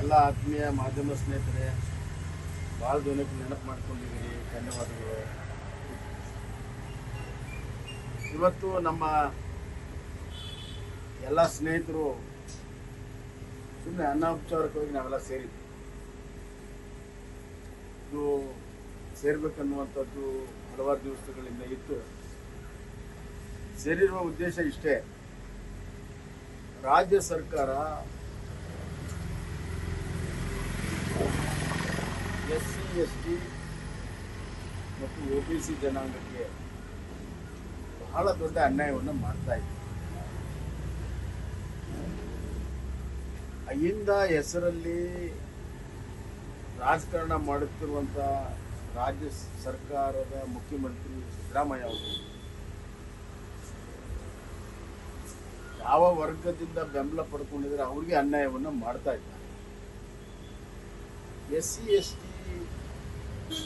ಎಲ್ಲ ಆತ್ಮೀಯ ಮಾಧ್ಯಮ ಸ್ನೇಹಿತರೆ, ಭಾಳ ದಿನಕ್ಕೆ ನೆನಪು ಮಾಡ್ಕೊಂಡಿದ್ದೀರಿ, ಧನ್ಯವಾದಗಳು. ಇವತ್ತು ನಮ್ಮ ಎಲ್ಲ ಸ್ನೇಹಿತರು ಸುಮ್ಮನೆ ಅನೌಪಚಾರಿಕವಾಗಿ ನಾವೆಲ್ಲ ಸೇರಿದ್ವಿ. ಇದು ಸೇರ್ಬೇಕನ್ನುವಂಥದ್ದು ಹಲವಾರು ದಿವಸಗಳಿಂದ ಇತ್ತು. ಸೇರಿರುವ ಉದ್ದೇಶ ಇಷ್ಟೇ: ರಾಜ್ಯ ಸರ್ಕಾರ SC ST ಮತ್ತು OBC ಜನಾಂಗಕ್ಕೆ ಬಹಳ ದೊಡ್ಡ ಅನ್ಯಾಯವನ್ನು ಮಾಡ್ತಾ ಇದೆ. ಅಹಿಂದ ಹೆಸರಲ್ಲಿ ರಾಜಕಾರಣ ಮಾಡುತ್ತಿರುವಂಥ ರಾಜ್ಯ ಸರ್ಕಾರದ ಮುಖ್ಯಮಂತ್ರಿ ಸಿದ್ದರಾಮಯ್ಯ ಅವರು ಯಾವ ವರ್ಗದಿಂದ ಬೆಂಬಲ ಪಡ್ಕೊಂಡಿದ್ದಾರೆ ಅವ್ರಿಗೆ ಅನ್ಯಾಯವನ್ನು ಮಾಡ್ತಾ ಇದ್ದಾರೆ. SC ST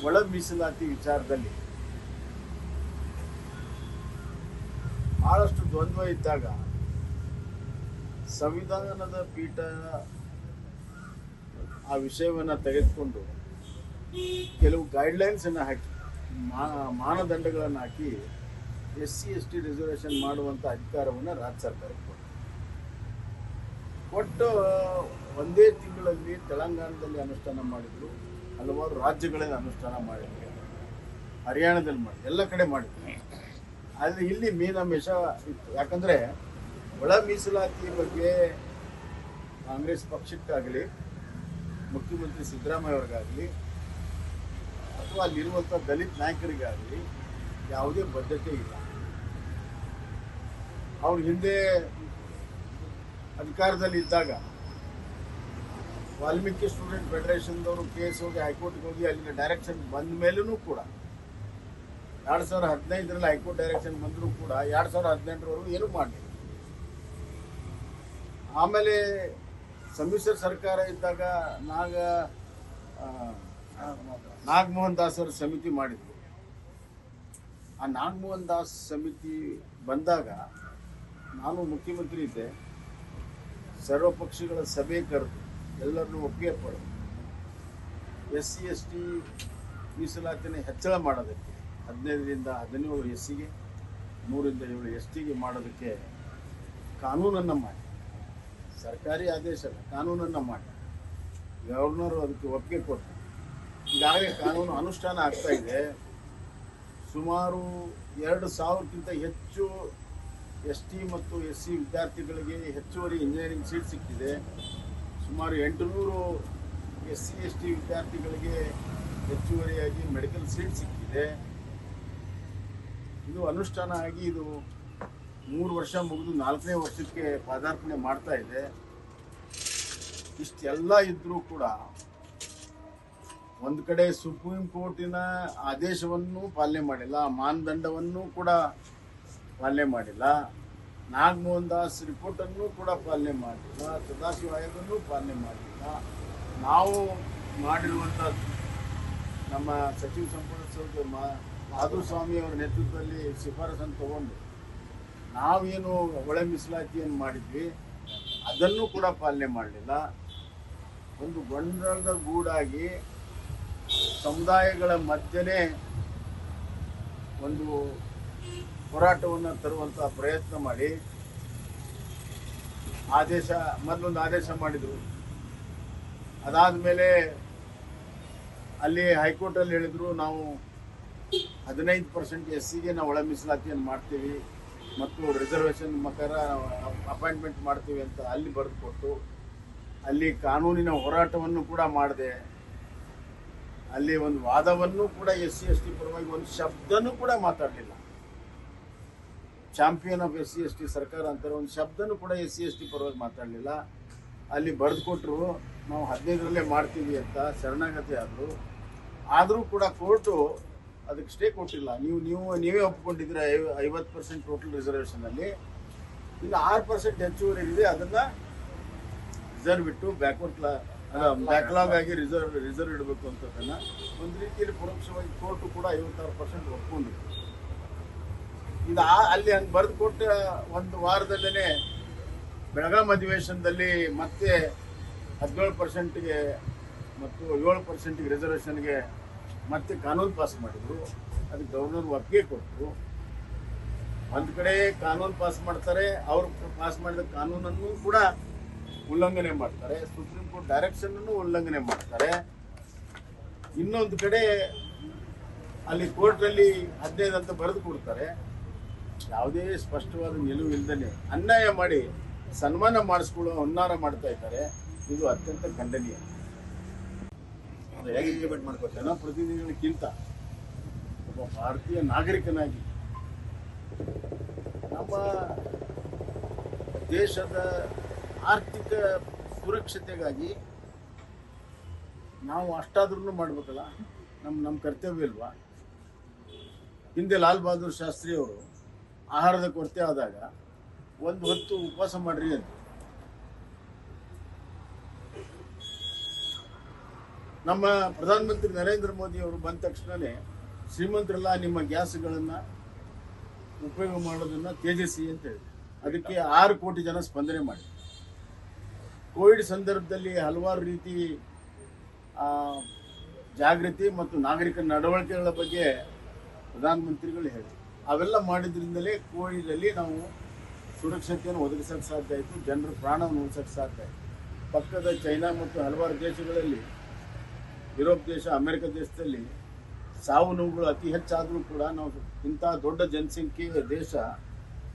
ಒಳ ಮೀಸಲಾತಿ ವಿಚಾರದಲ್ಲಿ ಬಹಳಷ್ಟು ದ್ವಂದ್ವ ಇದ್ದಾಗ ಸಂವಿಧಾನದ ಪೀಠ ಆ ವಿಷಯವನ್ನು ತೆಗೆದುಕೊಂಡು ಕೆಲವು ಗೈಡ್ಲೈನ್ಸ್ ಅನ್ನು ಹಾಕಿ, ಮಾನದಂಡಗಳನ್ನು ಹಾಕಿ SC ST ರಿಸರ್ವೇಷನ್ ಮಾಡುವಂಥ ಅಧಿಕಾರವನ್ನು ರಾಜ್ಯ ಸರ್ಕಾರಕ್ಕೆ ಕೊಟ್ಟು ಒಂದೇ ತಿಂಗಳಲ್ಲಿ ತೆಲಂಗಾಣದಲ್ಲಿ ಅನುಷ್ಠಾನ ಮಾಡಿದ್ರು, ಹಲವಾರು ರಾಜ್ಯಗಳಲ್ಲಿ ಅನುಷ್ಠಾನ ಮಾಡಿದ್ರು, ಹರಿಯಾಣದಲ್ಲಿ ಮಾಡಿದ್ರು, ಎಲ್ಲ ಕಡೆ ಮಾಡಿದ್ರು. ಆದರೆ ಇಲ್ಲಿ ಮೀನಾಮೇಷ ಇತ್ತು. ಯಾಕಂದರೆ ಒಳ ಮೀಸಲಾತಿ ಬಗ್ಗೆ ಕಾಂಗ್ರೆಸ್ ಪಕ್ಷಕ್ಕಾಗಲಿ, ಮುಖ್ಯಮಂತ್ರಿ ಸಿದ್ದರಾಮಯ್ಯ ಅವ್ರಿಗಾಗಲಿ, ಅಥವಾ ಅಲ್ಲಿರುವಂಥ ದಲಿತ ನಾಯಕರಿಗಾಗಲಿ ಯಾವುದೇ ಬದ್ಧತೆ ಇಲ್ಲ. ಅವ್ರ ಹಿಂದೆ ಅಧಿಕಾರದಲ್ಲಿ ಇದ್ದಾಗ ವಾಲ್ಮೀಕಿ ಸ್ಟೂಡೆಂಟ್ ಫೆಡರೇಷನ್ದವರು ಕೇಸ್ ಹೋಗಿ ಹೈಕೋರ್ಟ್ಗೆ ಹೋಗಿ ಅಲ್ಲಿನ ಡೈರೆಕ್ಷನ್ ಬಂದ ಮೇಲೂ ಕೂಡ 2015ರಲ್ಲಿ ಹೈಕೋರ್ಟ್ ಡೈರೆಕ್ಷನ್ ಬಂದರೂ ಕೂಡ 2018ರವರೆಗೂ ಏನೂ ಮಾಡಲಿಲ್ಲ. ಆಮೇಲೆ ಸಮ್ಮಿಶ್ರ ಸರ್ಕಾರ ಇದ್ದಾಗ ನಾಗಮೋಹನ್ ದಾಸ್ ಅವರ ಸಮಿತಿ ಮಾಡಿದ್ರು. ಆ ನಾಗಮೋಹನ್ ದಾಸ್ ಸಮಿತಿ ಬಂದಾಗ ನಾನು ಮುಖ್ಯಮಂತ್ರಿ ಇದ್ದೆ. ಸರ್ವಪಕ್ಷಗಳ ಸಭೆ ಕರೆದು ಎಲ್ಲರನ್ನೂ ಒಪ್ಪಿಗೆ ಪಡೆದು SC ST ಮೀಸಲಾತಿನ ಹೆಚ್ಚಳ ಮಾಡೋದಕ್ಕೆ 15ರಿಂದ 17 SCಗೆ, 3ರಿಂದ 7 STಗೆ ಮಾಡೋದಕ್ಕೆ ಕಾನೂನನ್ನು ಮಾಡಿ, ಸರ್ಕಾರಿ ಆದೇಶ ಅಲ್ಲ, ಕಾನೂನನ್ನು ಮಾಡಿ ಗವರ್ನರು ಅದಕ್ಕೆ ಒಪ್ಪಿಗೆ ಕೊಟ್ಟರು. ಈಗಾಗಲೇ ಕಾನೂನು ಅನುಷ್ಠಾನ ಆಗ್ತಾ ಇದೆ. ಸುಮಾರು 2000ಕ್ಕಿಂತ ಹೆಚ್ಚು ST ಮತ್ತು SC ವಿದ್ಯಾರ್ಥಿಗಳಿಗೆ ಹೆಚ್ಚುವರಿ ಇಂಜಿನಿಯರಿಂಗ್ ಸೀಟ್ ಸಿಕ್ಕಿದೆ. ಸುಮಾರು 800 SC ST ವಿದ್ಯಾರ್ಥಿಗಳಿಗೆ ಹೆಚ್ಚುವರಿಯಾಗಿ ಮೆಡಿಕಲ್ ಸೀಟ್ ಸಿಕ್ಕಿದೆ. ಇದು ಅನುಷ್ಠಾನ ಆಗಿ ಇದು 3 ವರ್ಷ ಮುಗಿದು 4ನೇ ವರ್ಷಕ್ಕೆ ಪಾದಾರ್ಪಣೆ ಮಾಡ್ತಾ ಇದೆ. ಇಷ್ಟೆಲ್ಲ ಇದ್ದರೂ ಕೂಡ ಒಂದು ಕಡೆ ಸುಪ್ರೀಂ ಕೋರ್ಟಿನ ಆದೇಶವನ್ನು ಪಾಲನೆ ಮಾಡಿಲ್ಲ, ಮಾನದಂಡವನ್ನು ಕೂಡ ಪಾಲನೆ ಮಾಡಿಲ್ಲ, ನಾಗಮೋಹನ್ ದಾಸ್ ರಿಪೋರ್ಟನ್ನು ಕೂಡ ಪಾಲನೆ ಮಾಡಲಿಲ್ಲ, ಸದಾಶಿವ ಆಯೋಗವನ್ನು ಪಾಲನೆ ಮಾಡಲಿಲ್ಲ. ನಾವು ಮಾಡಿರುವಂಥ ನಮ್ಮ ಸಚಿವ ಸಂಪುಟ ಸದಸ್ಯ ಮಾಧುಸ್ವಾಮಿ ಅವರ ನೇತೃತ್ವದಲ್ಲಿ ಶಿಫಾರಸನ್ನು ತಗೊಂಡು ನಾವೇನು ಒಳ ಮೀಸಲಾತಿಯನ್ನು ಮಾಡಿದ್ವಿ ಅದನ್ನು ಕೂಡ ಪಾಲನೆ ಮಾಡಲಿಲ್ಲ. ಒಂದು ಗೊಂದಲದ ಗೂಡಾಗಿ ಸಮುದಾಯಗಳ ಮಧ್ಯೆ ಒಂದು ಹೋರಾಟವನ್ನು ತರುವಂಥ ಪ್ರಯತ್ನ ಮಾಡಿ ಮೊದಲೊಂದು ಆದೇಶ ಮಾಡಿದರು. ಅದಾದ ಮೇಲೆ ಅಲ್ಲಿ ಹೈಕೋರ್ಟಲ್ಲಿ ಹೇಳಿದರು, ನಾವು 15% SCಗೆ ನಾವು ಒಳ ಮೀಸಲಾತಿಯನ್ನು ಮಾಡ್ತೀವಿ ಮತ್ತು ರಿಸರ್ವೇಷನ್ ಪ್ರಕಾರ ಅಪಾಯಿಂಟ್ಮೆಂಟ್ ಮಾಡ್ತೀವಿ ಅಂತ ಅಲ್ಲಿ ಬರೆದು ಕೊಟ್ಟು, ಅಲ್ಲಿ ಕಾನೂನಿನ ಹೋರಾಟವನ್ನು ಕೂಡ ಮಾಡಿದೆ. ಅಲ್ಲಿ ಒಂದು ವಾದವನ್ನು ಕೂಡ SC ST ಪರವಾಗಿ ಒಂದು ಶಬ್ದನೂ ಕೂಡ ಮಾತಾಡಲಿಲ್ಲ. ಚಾಂಪಿಯನ್ ಆಫ್ SC ST ಸರ್ಕಾರ ಅಂತಾರೆ, ಒಂದು ಶಬ್ದನೂ ಕೂಡ SC ST ಪರವಾಗಿ ಮಾತಾಡಲಿಲ್ಲ. ಅಲ್ಲಿ ಬರೆದು ಕೊಟ್ಟರು, ನಾವು 15ರಲ್ಲೇ ಮಾಡ್ತೀವಿ ಅಂತ ಶರಣಾಗತಿ ಆದರು. ಆದರೂ ಕೂಡ ಕೋರ್ಟು ಅದಕ್ಕೆ ಸ್ಟೇ ಕೊಟ್ಟಿಲ್ಲ. ನೀವೇ ಒಪ್ಪಿಕೊಂಡಿದ್ರೆ 50% ಟೋಟಲ್ ರಿಸರ್ವೇಷನಲ್ಲಿ, ಇನ್ನು 6% ಹೆಚ್ಚುವರಿ ಇದೆ, ಅದನ್ನು ರಿಸರ್ವ್ ಇಟ್ಟು ಬ್ಯಾಕ್ಲಾಗ್ ಆಗಿ ರಿಸರ್ವ್ ಇಡಬೇಕು ಅಂತದನ್ನು ಒಂದು ರೀತಿಯಲ್ಲಿ ಪರೋಕ್ಷವಾಗಿ ಕೋರ್ಟು ಕೂಡ 56% ಒಪ್ಕೊಂಡಿತ್ತು. ಇದು ಅಲ್ಲಿ ಹಂಗೆ ಬರೆದು ಕೊಟ್ಟ ಒಂದು ವಾರದಲ್ಲೇ ಬೆಳಗಾಂ ಅಧಿವೇಶನದಲ್ಲಿ ಮತ್ತೆ 17%ಗೆ ಮತ್ತು 7%ಗೆ ರಿಸರ್ವೇಷನ್ಗೆ ಮತ್ತೆ ಕಾನೂನು ಪಾಸ್ ಮಾಡಿದರು. ಅದಕ್ಕೆ ಗವರ್ನರ್ ಒಪ್ಪಿಗೆ ಕೊಟ್ಟರು. ಒಂದು ಕಡೆ ಕಾನೂನು ಪಾಸ್ ಮಾಡ್ತಾರೆ, ಅವರು ಪಾಸ್ ಮಾಡಿದ ಕಾನೂನನ್ನು ಕೂಡ ಉಲ್ಲಂಘನೆ ಮಾಡ್ತಾರೆ, ಸುಪ್ರೀಂ ಕೋರ್ಟ್ ಡೈರೆಕ್ಷನ್ ಉಲ್ಲಂಘನೆ ಮಾಡ್ತಾರೆ. ಇನ್ನೊಂದು ಕಡೆ ಅಲ್ಲಿ ಕೋರ್ಟಲ್ಲಿ 15 ಅಂತ ಬರೆದು ಕೊಡ್ತಾರೆ. ಯಾವುದೇ ಸ್ಪಷ್ಟವಾದ ನಿಲುವು ಇಲ್ಲದೇ ಅನ್ಯಾಯ ಮಾಡಿ ಸನ್ಮಾನ ಮಾಡಿಸ್ಕೊಳ್ಳೋ ಹುನ್ನಾರ ಮಾಡ್ತಾ ಇದ್ದಾರೆ. ಇದು ಅತ್ಯಂತ ಖಂಡನೀಯ. ಹೇಗೆ ಇಂಪ್ಲಿಮೆಂಟ್ ಮಾಡ್ಕೋತಾರೆ? ಜನಪ್ರತಿನಿಧಿಗಳಿಗಿಂತ ಒಬ್ಬ ಭಾರತೀಯ ನಾಗರಿಕನಾಗಿ ನಮ್ಮ ದೇಶದ ಆರ್ಥಿಕ ಸುರಕ್ಷತೆಗಾಗಿ ನಾವು ಅಷ್ಟಾದ್ರೂ ಮಾಡಬೇಕಲ್ಲ. ನಮ್ಮ ಕರ್ತವ್ಯ ಇಲ್ವಾ? ಹಿಂದೆ ಲಾಲ್ ಬಹದ್ದೂರ್ ಶಾಸ್ತ್ರಿ ಅವರು ಆಹಾರದ ಕೊರತೆ ಆದಾಗ ಒಂದು ಹೊತ್ತು ಉಪವಾಸ ಮಾಡ್ರಿ ಅಂತ. ನಮ್ಮ ಪ್ರಧಾನಮಂತ್ರಿ ನರೇಂದ್ರ ಮೋದಿ ಅವರು ಬಂದ ತಕ್ಷಣವೇ ಶ್ರೀಮಂತರೆಲ್ಲ ನಿಮ್ಮ ಗ್ಯಾಸ್ಗಳನ್ನು ಉಪಯೋಗ ಮಾಡೋದನ್ನು ತ್ಯಜಿಸಿ ಅಂತ ಹೇಳಿದ್ರು. ಅದಕ್ಕೆ 6 ಕೋಟಿ ಜನ ಸ್ಪಂದನೆ ಮಾಡಿ. ಕೋವಿಡ್ ಸಂದರ್ಭದಲ್ಲಿ ಹಲವಾರು ರೀತಿ ಜಾಗೃತಿ ಮತ್ತು ನಾಗರಿಕ ನಡವಳಿಕೆಗಳ ಬಗ್ಗೆ ಪ್ರಧಾನಮಂತ್ರಿಗಳು ಹೇಳಿದರು. ಅವೆಲ್ಲ ಮಾಡಿದ್ರಿಂದಲೇ ಕೋವಿಡಲ್ಲಿ ನಾವು ಸುರಕ್ಷತೆಯನ್ನು ಒದಗಿಸೋಕ್ಕೆ ಸಾಧ್ಯ ಆಯಿತು, ಜನರ ಪ್ರಾಣವನ್ನು ಉಳಿಸೋಕ್ಕೆ ಸಾಧ್ಯ ಆಯಿತು. ಪಕ್ಕದ ಚೈನಾ ಮತ್ತು ಹಲವಾರು ದೇಶಗಳಲ್ಲಿ, ಯುರೋಪ್ ದೇಶ, ಅಮೆರಿಕ ದೇಶದಲ್ಲಿ ಸಾವು ನೋವುಗಳು ಅತಿ ಹೆಚ್ಚಾದರೂ ಕೂಡ ನಾವು ಇಂಥ ದೊಡ್ಡ ಜನಸಂಖ್ಯೆಯ ದೇಶ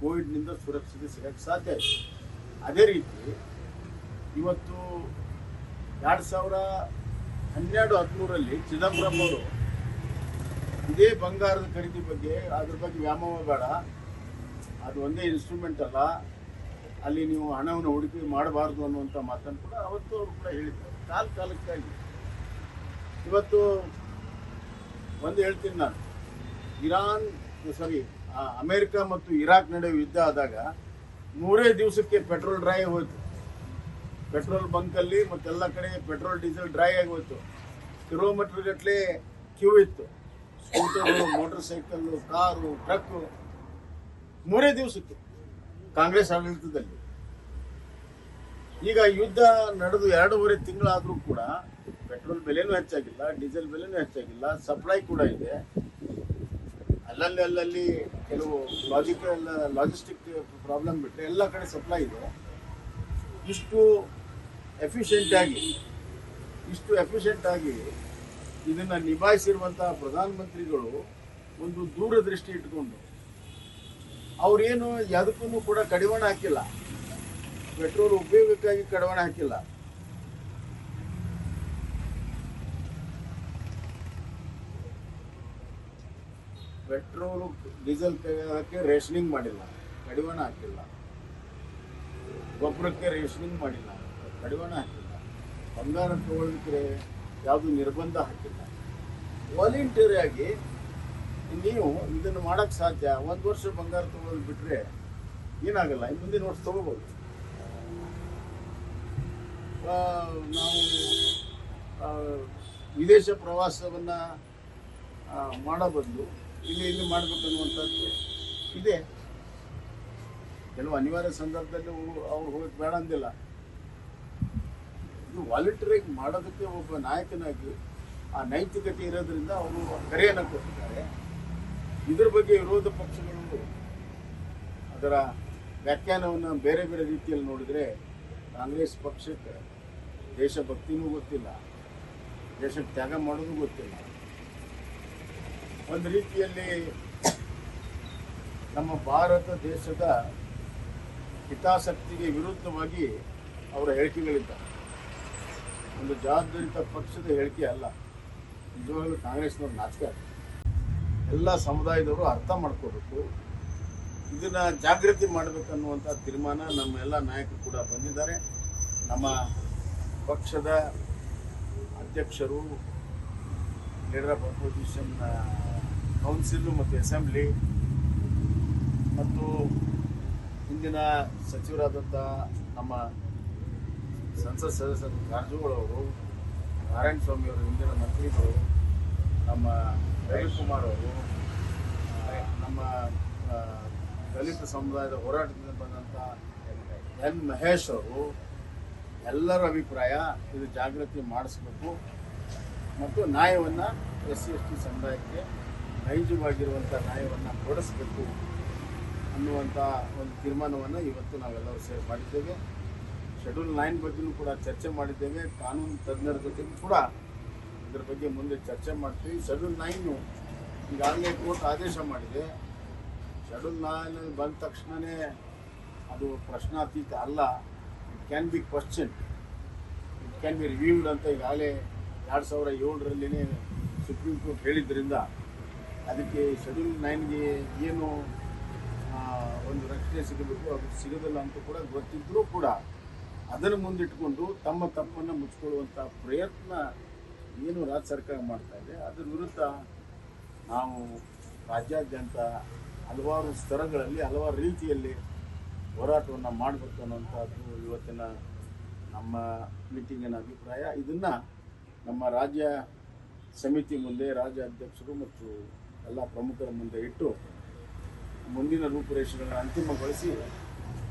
ಕೋವಿಡ್ನಿಂದ ಸುರಕ್ಷತೆ ಸಿಗೋಕ್ಕೆ ಸಾಧ್ಯ ಆಯಿತು. ಅದೇ ರೀತಿ ಇವತ್ತು 2012-13 ಚಿದಂಬರಂ ಅವರು ಇದೇ ಬಂಗಾರದ ಖರೀದಿ ಬಗ್ಗೆ, ಅದ್ರ ಬಗ್ಗೆ ವ್ಯಾಮೋಹ ಬೇಡ, ಅದು ಒಂದೇ ಇನ್ಸ್ಟ್ರೂಮೆಂಟ್ ಅಲ್ಲ, ಅಲ್ಲಿ ನೀವು ಹಣವನ್ನು ಹೂಡಿಕೆ ಮಾಡಬಾರ್ದು ಅನ್ನುವಂಥ ಮಾತನ್ನು ಕೂಡ ಅವತ್ತು ಅವರು ಕೂಡ ಹೇಳಿದ್ದಾರೆ. ಕಾಲಕ್ಕಾಗಿ ಇವತ್ತು ಒಂದು ಹೇಳ್ತೀನಿ ನಾನು, ಅಮೆರಿಕ ಮತ್ತು ಇರಾಕ್ ನಡುವೆ ಯುದ್ಧ ಆದಾಗ 3 ದಿವಸಕ್ಕೆ ಪೆಟ್ರೋಲ್ ಡ್ರೈ ಹೋಯ್ತು. ಪೆಟ್ರೋಲ್ ಬಂಕಲ್ಲಿ ಮತ್ತೆಲ್ಲ ಕಡೆ ಪೆಟ್ರೋಲ್ ಡೀಸೆಲ್ ಡ್ರೈ ಆಗಿ ಹೋಯ್ತು. ಕಿಲೋಮೀಟರ್ ಗಟ್ಟಲೆ ಕ್ಯೂ ಇತ್ತು. Scooter, motor cycle, car, truck 3 ದಿವಸಕ್ಕೆ ಕಾಂಗ್ರೆಸ್ ಆಡಳಿತದಲ್ಲಿ. ಈಗ ಯುದ್ಧ ನಡೆದು 2.5 ತಿಂಗಳಾದರೂ ಕೂಡ ಪೆಟ್ರೋಲ್ ಬೆಲೆನೂ ಹೆಚ್ಚಾಗಿಲ್ಲ, ಡೀಸೆಲ್ ಬೆಲೆನೂ ಹೆಚ್ಚಾಗಿಲ್ಲ, ಸಪ್ಲೈ ಕೂಡ ಇದೆ. ಅಲ್ಲಲ್ಲಿ ಕೆಲವು ಲಾಜಿಸ್ಟಿಕ್ ಪ್ರಾಬ್ಲಮ್ ಬಿಟ್ಟರೆ ಎಲ್ಲ ಕಡೆ ಸಪ್ಲೈ ಇದೆ. ಇಷ್ಟು ಎಫಿಷಿಯೆಂಟ್ ಆಗಿ ಇದನ್ನು ನಿಭಾಯಿಸಿರುವಂತಹ ಪ್ರಧಾನಮಂತ್ರಿಗಳು ಒಂದು ದೂರದೃಷ್ಟಿ ಇಟ್ಕೊಂಡು ಅವ್ರೇನು ಯಾವುದಕ್ಕೂ ಕೂಡ ಕಡಿವಾಣ ಹಾಕಿಲ್ಲ. ಪೆಟ್ರೋಲ್ ಉಪಯೋಗಕ್ಕಾಗಿ ಕಡಿವಾಣ ಹಾಕಿಲ್ಲ. ಪೆಟ್ರೋಲ್ ಡೀಸೆಲ್ ರೇಷನಿಂಗ್ ಮಾಡಿಲ್ಲ, ಕಡಿವಾಣ ಹಾಕಿಲ್ಲ. ಗೊಬ್ಬರಕ್ಕೆ ರೇಷನಿಂಗ್ ಮಾಡಿಲ್ಲ, ಕಡಿವಾಣ ಹಾಕಿಲ್ಲ. ಬಂಗಾರ ತಗೊಳ್ಳೋದಕ್ಕೆ ಯಾವುದು ನಿರ್ಬಂಧ ಹಾಕಿಲ್ಲ. ವಾಲಂಟಿಯರಿಯಾಗಿ ನೀವು ಇದನ್ನು ಮಾಡೋಕ್ಕೆ ಸಾಧ್ಯ. 1 ವರ್ಷ ಬಂಗಾರ ತಗೊಳ್ಳೋದು ಬಿಟ್ಟರೆ ಏನಾಗಲ್ಲ, ಮುಂದಿನ ವರ್ಷ ತಗೋಬೋದು. ನಾವು ವಿದೇಶ ಪ್ರವಾಸವನ್ನು ಮಾಡೋ ಬದಲು ಇಲ್ಲಿ ಮಾಡಬೇಕು ಅನ್ನುವಂಥದ್ದು ಇದೆ. ಕೆಲವು ಅನಿವಾರ್ಯ ಸಂದರ್ಭದಲ್ಲಿ ಅವ್ರು ಹೋಗಕ್ಕೆ ಬೇಡ ಅಂದಿಲ್ಲ. ಇದು ವಾಲಂಟಿಯರಾಗಿ ಮಾಡೋದಕ್ಕೆ ಒಬ್ಬ ನಾಯಕನಾಗಿ ಆ ನೈತಿಕತೆ ಇರೋದ್ರಿಂದ ಅವರು ಕರೆಯನ್ನು ಕೊಟ್ಟಿದ್ದಾರೆ. ಇದ್ರ ಬಗ್ಗೆ ವಿರೋಧ ಪಕ್ಷಗಳು ಅದರ ವ್ಯಾಖ್ಯಾನವನ್ನು ಬೇರೆ ಬೇರೆ ರೀತಿಯಲ್ಲಿ ನೋಡಿದರೆ ಕಾಂಗ್ರೆಸ್ ಪಕ್ಷಕ್ಕೆ ದೇಶಭಕ್ತಿನೂ ಗೊತ್ತಿಲ್ಲ, ದೇಶಕ್ಕೆ ತ್ಯಾಗ ಮಾಡೋದು ಗೊತ್ತಿಲ್ಲ. ಒಂದು ರೀತಿಯಲ್ಲಿ ನಮ್ಮ ಭಾರತ ದೇಶದ ಹಿತಾಸಕ್ತಿಗೆ ವಿರುದ್ಧವಾಗಿ ಅವರ ಹೇಳಿಕೆಗಳಿದ್ದಾವೆ. ಒಂದು ಜವಾಬ್ದಾರಿತ ಪಕ್ಷದ ಹೇಳಿಕೆ ಅಲ್ಲ. ನಿಜವಾಗ್ಲೂ ಕಾಂಗ್ರೆಸ್ನವ್ರು ನಾಚಿಕೆ ಆಗ್ತದೆ. ಎಲ್ಲ ಸಮುದಾಯದವರು ಅರ್ಥ ಮಾಡ್ಕೋಬೇಕು, ಇದನ್ನು ಜಾಗೃತಿ ಮಾಡಬೇಕನ್ನುವಂಥ ತೀರ್ಮಾನ ನಮ್ಮ ಎಲ್ಲ ನಾಯಕರು ಕೂಡ ಬಂದಿದ್ದಾರೆ. ನಮ್ಮ ಪಕ್ಷದ ಅಧ್ಯಕ್ಷರು, ಲೀಡರ್ ಆಫ್ ಅಪೋಸಿಷನ್ ಕೌನ್ಸಿಲ್ ಮತ್ತು ಅಸೆಂಬ್ಲಿ ಮತ್ತು ಹಿಂದಿನ ಸಚಿವರಾದಂಥ ನಮ್ಮ ಸಂಸತ್ ಸದಸ್ಯರು ಕಾರಜೋಳ ಅವರು, ನಾರಾಯಣ ಸ್ವಾಮಿ ಅವರು, ಹಿಂದಿನ ಮಂತ್ರಿಗಳು, ನಮ್ಮ ರವಿಕುಮಾರ್ ಅವರು, ನಮ್ಮ ದಲಿತ ಸಮುದಾಯದ ಹೋರಾಟದಿಂದ ಬಂದಂಥ ಎನ್ ಮಹೇಶ್ ಅವರು, ಎಲ್ಲರ ಅಭಿಪ್ರಾಯ ಇದು ಜಾಗೃತಿ ಮಾಡಿಸ್ಬೇಕು ಮತ್ತು ನ್ಯಾಯವನ್ನು SC/ST ಸಮುದಾಯಕ್ಕೆ ನೈಜವಾಗಿರುವಂಥ ನ್ಯಾಯವನ್ನು ಕೊಡಿಸ್ಬೇಕು ಅನ್ನುವಂಥ ಒಂದು ತೀರ್ಮಾನವನ್ನು ಇವತ್ತು ನಾವೆಲ್ಲರೂ ಸೇರಿ ಮಾಡಿದ್ದೇವೆ. ಶೆಡ್ಯೂಲ್ 9 ಬಗ್ಗೆಯೂ ಕೂಡ ಚರ್ಚೆ ಮಾಡಿದ್ದೇವೆ. ಕಾನೂನು ತಜ್ಞರ ಜೊತೆಗೂ ಕೂಡ ಇದರ ಬಗ್ಗೆ ಮುಂದೆ ಚರ್ಚೆ ಮಾಡ್ತೀವಿ. ಶೆಡ್ಯೂಲ್ 9 ಈಗಾಗಲೇ ಕೋರ್ಟ್ ಆದೇಶ ಮಾಡಿದೆ. ಶೆಡ್ಯೂಲ್ 9 ಬಂದ ತಕ್ಷಣವೇ ಅದು ಪ್ರಶ್ನಾತೀತ ಅಲ್ಲ, it can be question, it can be reviewed ಅಂತ ಈಗಾಗಲೇ 2007ರಲ್ಲಿನೇ ಸುಪ್ರೀಂ ಕೋರ್ಟ್ ಹೇಳಿದ್ದರಿಂದ ಅದಕ್ಕೆ ಶೆಡ್ಯೂಲ್ 9ಗೆ ಏನು ಒಂದು ರಕ್ಷಣೆ ಸಿಗಬೇಕು ಅದು ಸಿಗೋದಿಲ್ಲ ಅಂತ ಕೂಡ ಗೊತ್ತಿದ್ದರೂ ಕೂಡ ಅದನ್ನು ಮುಂದಿಟ್ಟುಕೊಂಡು ತಮ್ಮ ತಪ್ಪನ್ನು ಮುಚ್ಚಿಕೊಳ್ಳುವಂಥ ಪ್ರಯತ್ನ ಏನು ರಾಜ್ಯ ಸರ್ಕಾರ ಮಾಡ್ತಾ ಇದೆ ಅದರ ವಿರುದ್ಧ ನಾವು ರಾಜ್ಯಾದ್ಯಂತ ಹಲವಾರು ಸ್ತರಗಳಲ್ಲಿ ಹಲವಾರು ರೀತಿಯಲ್ಲಿ ಹೋರಾಟವನ್ನು ಮಾಡಬೇಕು ಅನ್ನುವಂಥದ್ದು ಇವತ್ತಿನ ನಮ್ಮ ಮೀಟಿಂಗಿನ ಅಭಿಪ್ರಾಯ. ಇದನ್ನು ನಮ್ಮ ರಾಜ್ಯ ಸಮಿತಿ ಮುಂದೆ ರಾಜ್ಯ ಅಧ್ಯಕ್ಷರು ಮತ್ತು ಎಲ್ಲ ಪ್ರಮುಖರ ಮುಂದೆ ಇಟ್ಟು ಮುಂದಿನ ರೂಪುರೇಷೆಗಳನ್ನು ಅಂತಿಮಗೊಳಿಸಿ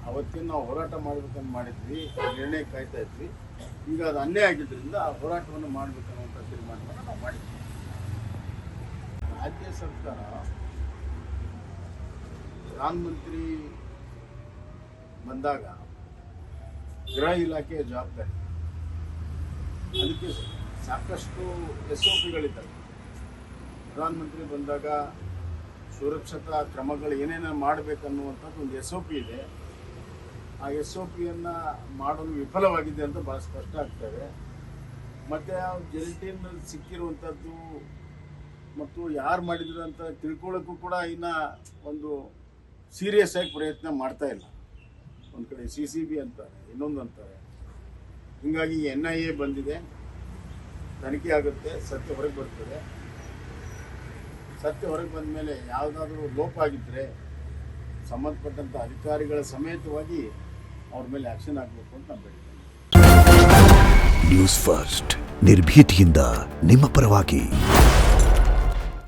ಅವತ್ತಿನ ನಾವು ಹೋರಾಟ ಮಾಡಬೇಕಂತ ಮಾಡಿದ್ವಿ, ನಿರ್ಣಯ ಕಾಯ್ತಾ ಇದ್ವಿ. ಈಗ ಅದು ಅನ್ಯಾಯ ಆಗಿದ್ದರಿಂದ ಆ ಹೋರಾಟವನ್ನು ಮಾಡಬೇಕನ್ನುವಂಥ ತೀರ್ಮಾನವನ್ನು ನಾವು ಮಾಡಿದ್ವಿ. ರಾಜ್ಯ ಸರ್ಕಾರ ಪ್ರಧಾನಮಂತ್ರಿ ಬಂದಾಗ ಗೃಹ ಇಲಾಖೆಯ ಜವಾಬ್ದಾರಿ, ಅದಕ್ಕೆ ಸಾಕಷ್ಟು SOPಗಳಿದ್ದಾವೆ. ಪ್ರಧಾನಮಂತ್ರಿ ಬಂದಾಗ ಸುರಕ್ಷತಾ ಕ್ರಮಗಳು ಏನೇನು ಮಾಡಬೇಕನ್ನುವಂಥದ್ದು ಒಂದು SOP ಇದೆ. ಆ SOPಯನ್ನು ಮಾಡಲು ವಿಫಲವಾಗಿದೆ ಅಂತ ಭಾಳ ಸ್ಪಷ್ಟ ಆಗ್ತದೆ. ಮತ್ತು ಆ ಗೆಲ್ಟಿನಲ್ಲಿ ಸಿಕ್ಕಿರುವಂಥದ್ದು ಮತ್ತು ಯಾರು ಮಾಡಿದ್ರು ಅಂತ ತಿಳ್ಕೊಳ್ಳೋಕ್ಕೂ ಕೂಡ ಇನ್ನು ಒಂದು ಸೀರಿಯಸ್ ಆಗಿ ಪ್ರಯತ್ನ ಮಾಡ್ತಾ ಇಲ್ಲ. ಒಂದು ಕಡೆ CCB ಅಂತಾರೆ, ಇನ್ನೊಂದು ಅಂತಾರೆ. ಹೀಗಾಗಿ NIA ಬಂದಿದೆ, ತನಿಖೆ ಆಗುತ್ತೆ, ಸತ್ಯ ಹೊರಗೆ ಬರ್ತದೆ. ಸತ್ಯ ಹೊರಗೆ ಬಂದ ಮೇಲೆ ಯಾವುದಾದ್ರೂ ಲೋಪ ಆಗಿದ್ದರೆ ಸಂಬಂಧಪಟ್ಟಂಥ ಅಧಿಕಾರಿಗಳ ಸಮೇತವಾಗಿ ಅವ್ರ ಮೇಲೆ ಆ್ಯಕ್ಷನ್ ಆಗಬೇಕು ಅಂತ ನಾನು ಬೇಡ್ತೇನೆ. ನ್ಯೂಸ್ ಫಸ್ಟ್ ನಿರ್ಭೀತಿಯಿಂದ ನಿಮ್ಮ ಪರವಾಗಿ.